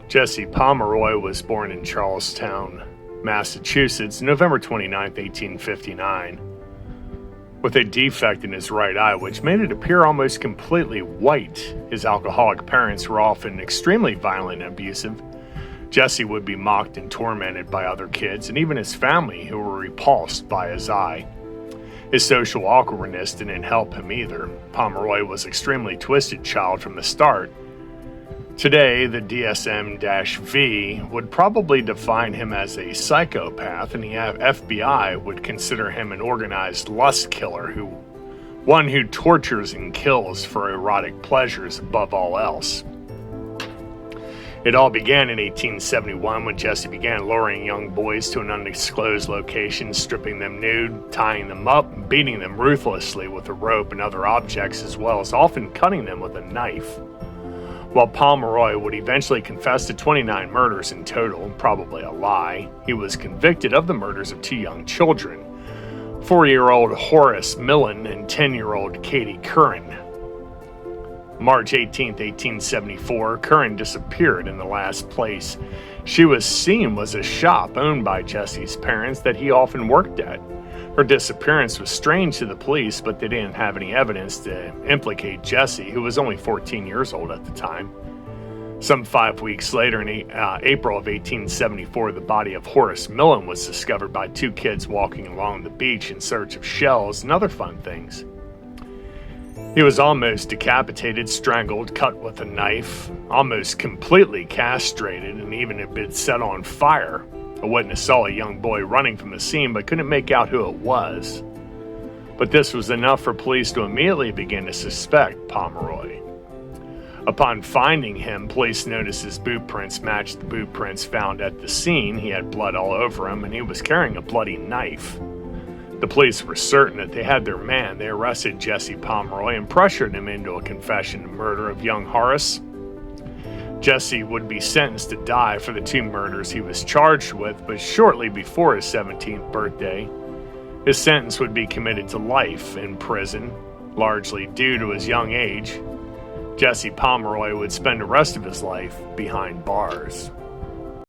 Jesse Pomeroy was born in Charlestown, Massachusetts, November 29, 1859, with a defect in his right eye which made it appear almost completely white. His alcoholic parents were often extremely violent and abusive. Jesse would be mocked and tormented by other kids and even his family, who were repulsed by his eye. His social awkwardness didn't help him either. Pomeroy was an extremely twisted child from the start. Today, the DSM-V would probably define him as a psychopath, and the FBI would consider him an organized lust killer, one who tortures and kills for erotic pleasures above all else. It all began in 1871 when Jesse began luring young boys to an undisclosed location, stripping them nude, tying them up, and beating them ruthlessly with a rope and other objects, as well as often cutting them with a knife. While Pomeroy would eventually confess to 29 murders in total, probably a lie, he was convicted of the murders of two young children, 4-year-old Horace Millen and 10-year-old Katie Curran. March 18, 1874, Curran disappeared in the last place she was seen was a shop owned by Jesse's parents that he often worked at. Her disappearance was strange to the police, but they didn't have any evidence to implicate Jesse, who was only 14 years old at the time. Some 5 weeks later, in April of 1874, the body of Horace Millen was discovered by two kids walking along the beach in search of shells and other fun things. He was almost decapitated, strangled, cut with a knife, almost completely castrated, and even had been set on fire. A witness saw a young boy running from the scene but couldn't make out who it was. But this was enough for police to immediately begin to suspect Pomeroy. Upon finding him, police noticed his boot prints matched the boot prints found at the scene. He had blood all over him, and he was carrying a bloody knife. The police were certain that they had their man. They arrested Jesse Pomeroy and pressured him into a confession of murder of young Horace. Jesse would be sentenced to die for the two murders he was charged with, but shortly before his 17th birthday, his sentence would be commuted to life in prison, largely due to his young age. Jesse Pomeroy would spend the rest of his life behind bars.